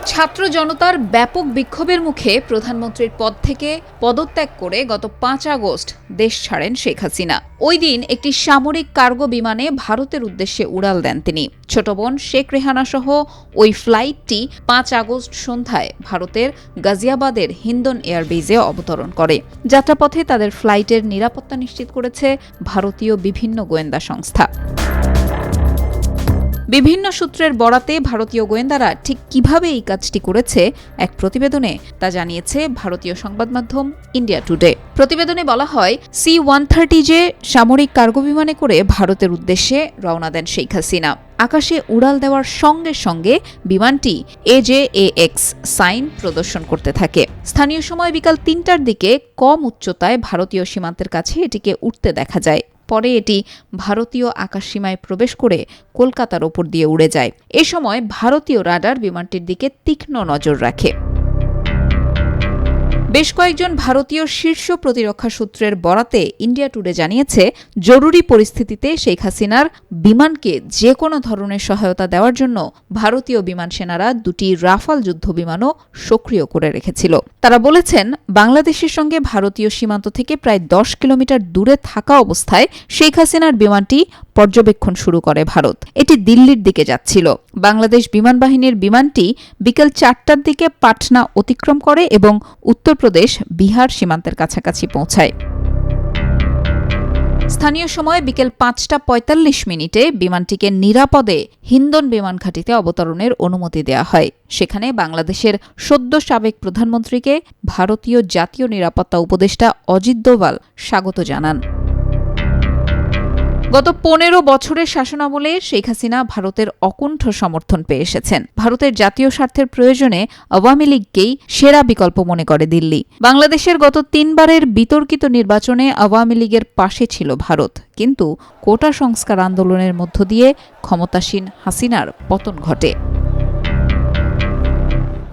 ছাত্র জনতার ব্যাপক বিক্ষোভের মুখে প্রধানমন্ত্রীর পদ থেকে পদত্যাগ করে গত ৫ আগস্ট দেশ ছাড়েন শেখ হাসিনা। ওই দিন একটি সামরিক কার্গো বিমানে ভারতের উদ্দেশ্যে উড়াল দেন তিনি। ছোট বোন শেখ রেহানা সহ ওই ফ্লাইটটি ৫ আগস্ট সন্ধ্যায় ভারতের গাজিয়াবাদের হিন্দন এয়ারবেজে অবতরণ করে। যাত্রাপথে তাদের ফ্লাইটের নিরাপত্তা নিশ্চিত করেছে ভারতীয় বিভিন্ন গোয়েন্দা সংস্থা। বিভিন্ন সূত্রের বরাতে ভারতীয় গোয়েন্দারা ঠিক কিভাবে এই কাজটি করেছে এক প্রতিবেদনে তা জানিয়েছে ভারতীয় সংবাদ মাধ্যম ইন্ডিয়া টুডে। প্রতিবেদনে বলা হয়, C-130 সামরিক কার্গো বিমানে করে ভারতের উদ্দেশ্যে রওনা দেন শেখ হাসিনা। আকাশে উড়াল দেওয়ার সঙ্গে সঙ্গে বিমানটি AJAX সাইন প্রদর্শন করতে থাকে। স্থানীয় সময় বিকাল ৩টার দিকে কম উচ্চতায় ভারতীয় সীমান্তের কাছে এটিকে উঠতে দেখা যায়। পরে এটি ভারতীয় আকাশসীমায় প্রবেশ করে কলকাতার ওপর দিয়ে উড়ে যায়। এ সময় ভারতীয় রাডার বিমানটির দিকে তীক্ষ্ণ নজর রাখে। বেশ কয়েকজন ভারতীয় শীর্ষ প্রতিরক্ষা সূত্রের বরাতে ইন্ডিয়া টুডে জানিয়েছে, জরুরি পরিস্থিতিতে শেখ হাসিনার বিমানকে যে কোনো ধরনের সহায়তা দেওয়ার জন্য ভারতীয় বিমান সেনারা ২টি রাফাল যুদ্ধ বিমানও সক্রিয় করে রেখেছিল। তারা বলেছেন, বাংলাদেশের সঙ্গে ভারতীয় সীমান্ত থেকে প্রায় ১০ কিলোমিটার দূরে থাকা অবস্থায় শেখ হাসিনার বিমানটি পর্যবেক্ষণ শুরু করে ভারত। এটি দিল্লির দিকে যাচ্ছিল। বাংলাদেশ বিমান বাহিনীর বিমানটি বিকেল ৪টার দিকে পাটনা অতিক্রম করে এবং উত্তরপ্রদেশ বিহার সীমান্তের কাছাকাছি পৌঁছায়। স্থানীয় সময় বিকেল ৫টা ৪৫ বিমানটিকে নিরাপদে হিন্দন বিমান ঘাঁটিতে অবতরণের অনুমতি দেওয়া হয়। সেখানে বাংলাদেশের সদ্য সাবেক প্রধানমন্ত্রীকে ভারতীয় জাতীয় নিরাপত্তা উপদেষ্টা অজিত দোভাল স্বাগত জানান। গত ১৫ বছরের শাসনামলে শেখ হাসিনা ভারতের অকুণ্ঠ সমর্থন পেয়ে এসেছেন। ভারতের জাতীয় স্বার্থের প্রয়োজনে আওয়ামী লীগকেই সেরা বিকল্প মনে করে দিল্লি। বাংলাদেশের গত ৩বারের বিতর্কিত নির্বাচনে আওয়ামী লীগের পাশে ছিল ভারত, কিন্তু কোটা সংস্কার আন্দোলনের মধ্য দিয়ে ক্ষমতাসীন হাসিনার পতন ঘটে।